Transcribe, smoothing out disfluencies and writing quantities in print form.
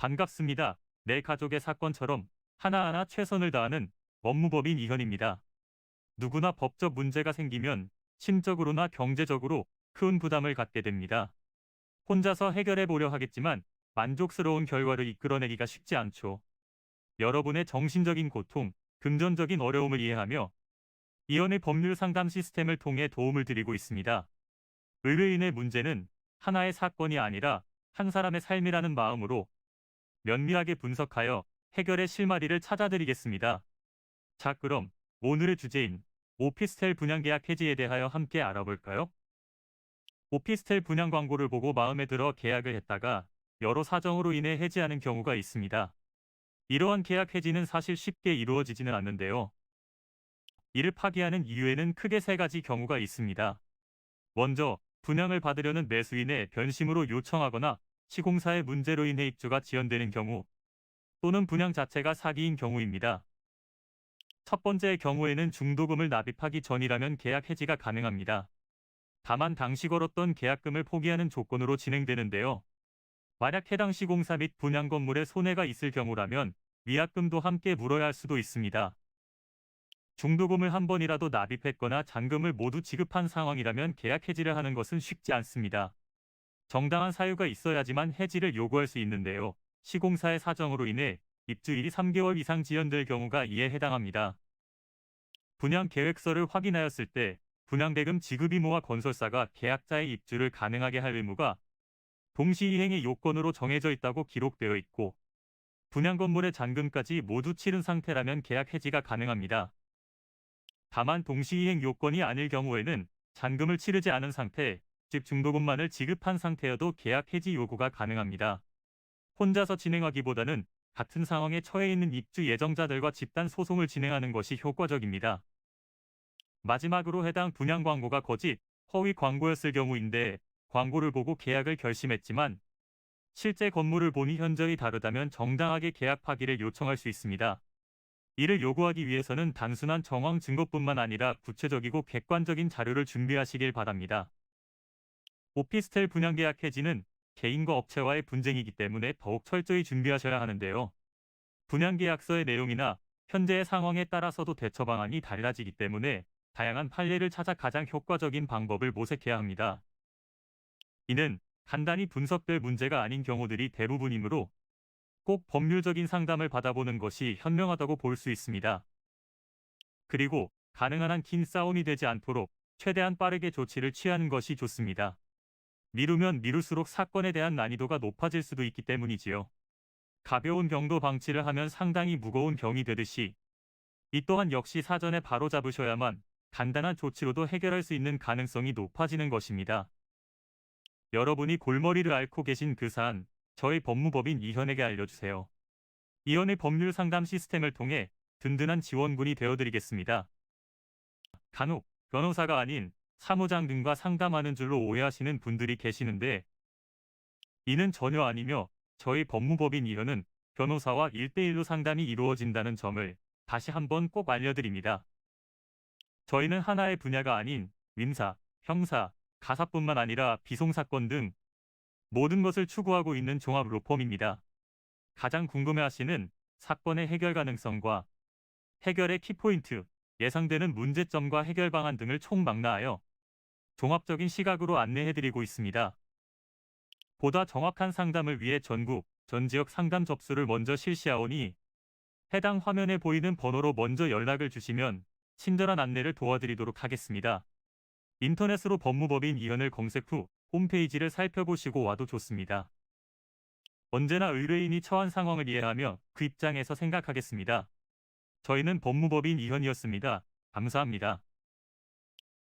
반갑습니다. 내 가족의 사건처럼 하나하나 최선을 다하는 법무법인 이현입니다. 누구나 법적 문제가 생기면 심적으로나 경제적으로 큰 부담을 갖게 됩니다. 혼자서 해결해 보려 하겠지만 만족스러운 결과를 이끌어내기가 쉽지 않죠. 여러분의 정신적인 고통, 금전적인 어려움을 이해하며 이현의 법률 상담 시스템을 통해 도움을 드리고 있습니다. 의뢰인의 문제는 하나의 사건이 아니라 한 사람의 삶이라는 마음으로 면밀하게 분석하여 해결의 실마리를 찾아드리겠습니다. 자, 그럼 오늘의 주제인 오피스텔 분양계약 해지에 대하여 함께 알아볼까요? 오피스텔 분양 광고를 보고 마음에 들어 계약을 했다가 여러 사정으로 인해 해지하는 경우가 있습니다. 이러한 계약 해지는 사실 쉽게 이루어지지는 않는데요. 이를 파기하는 이유에는 크게 세 가지 경우가 있습니다. 먼저, 분양을 받으려는 매수인의 변심으로 요청하거나 시공사의 문제로 인해 입주가 지연되는 경우, 또는 분양 자체가 사기인 경우입니다. 첫 번째의 경우에는 중도금을 납입하기 전이라면 계약 해지가 가능합니다. 다만 당시 걸었던 계약금을 포기하는 조건으로 진행되는데요. 만약 해당 시공사 및 분양 건물에 손해가 있을 경우라면 위약금도 함께 물어야 할 수도 있습니다. 중도금을 한 번이라도 납입했거나 잔금을 모두 지급한 상황이라면 계약 해지를 하는 것은 쉽지 않습니다. 정당한 사유가 있어야지만 해지를 요구할 수 있는데요. 시공사의 사정으로 인해 입주일이 3개월 이상 지연될 경우가 이에 해당합니다. 분양 계획서를 확인하였을 때 분양대금 지급 의무와 건설사가 계약자의 입주를 가능하게 할 의무가 동시이행의 요건으로 정해져 있다고 기록되어 있고, 분양 건물의 잔금까지 모두 치른 상태라면 계약 해지가 가능합니다. 다만 동시이행 요건이 아닐 경우에는 잔금을 치르지 않은 상태, 즉 중도금만을 지급한 상태여도 계약 해지 요구가 가능합니다. 혼자서 진행하기보다는 같은 상황에 처해 있는 입주 예정자들과 집단 소송을 진행하는 것이 효과적입니다. 마지막으로 해당 분양 광고가 거짓, 허위 광고였을 경우인데 광고를 보고 계약을 결심했지만 실제 건물을 보니 현저히 다르다면 정당하게 계약 파기를 요청할 수 있습니다. 이를 요구하기 위해서는 단순한 정황 증거뿐만 아니라 구체적이고 객관적인 자료를 준비하시길 바랍니다. 오피스텔 분양계약 해지는 개인과 업체와의 분쟁이기 때문에 더욱 철저히 준비하셔야 하는데요. 분양계약서의 내용이나 현재의 상황에 따라서도 대처 방안이 달라지기 때문에 다양한 판례를 찾아 가장 효과적인 방법을 모색해야 합니다. 이는 간단히 분석될 문제가 아닌 경우들이 대부분이므로 꼭 법률적인 상담을 받아보는 것이 현명하다고 볼 수 있습니다. 그리고 가능한 한 긴 싸움이 되지 않도록 최대한 빠르게 조치를 취하는 것이 좋습니다. 미루면 미룰수록 사건에 대한 난이도가 높아질 수도 있기 때문이지요. 가벼운 병도 방치를 하면 상당히 무거운 병이 되듯이 이 또한 역시 사전에 바로잡으셔야만 간단한 조치로도 해결할 수 있는 가능성이 높아지는 것입니다. 여러분이 골머리를 앓고 계신 그 사안, 저희 법무법인 이현에게 알려주세요. 이현의 법률 상담 시스템을 통해 든든한 지원군이 되어드리겠습니다. 간혹 변호사가 아닌 사무장 등과 상담하는 줄로 오해하시는 분들이 계시는데 이는 전혀 아니며 저희 법무법인 이현은 변호사와 1대1로 상담이 이루어진다는 점을 다시 한번 꼭 알려드립니다. 저희는 하나의 분야가 아닌 민사, 형사, 가사뿐만 아니라 비송사건 등 모든 것을 추구하고 있는 종합 로펌입니다. 가장 궁금해하시는 사건의 해결 가능성과 해결의 키포인트, 예상되는 문제점과 해결 방안 등을 총망라하여 종합적인 시각으로 안내해드리고 있습니다. 보다 정확한 상담을 위해 전국, 전 지역 상담 접수를 먼저 실시하오니 해당 화면에 보이는 번호로 먼저 연락을 주시면 친절한 안내를 도와드리도록 하겠습니다. 인터넷으로 법무법인 이현을 검색 후 홈페이지를 살펴보시고 와도 좋습니다. 언제나 의뢰인이 처한 상황을 이해하며 그 입장에서 생각하겠습니다. 저희는 법무법인 이현이었습니다. 감사합니다.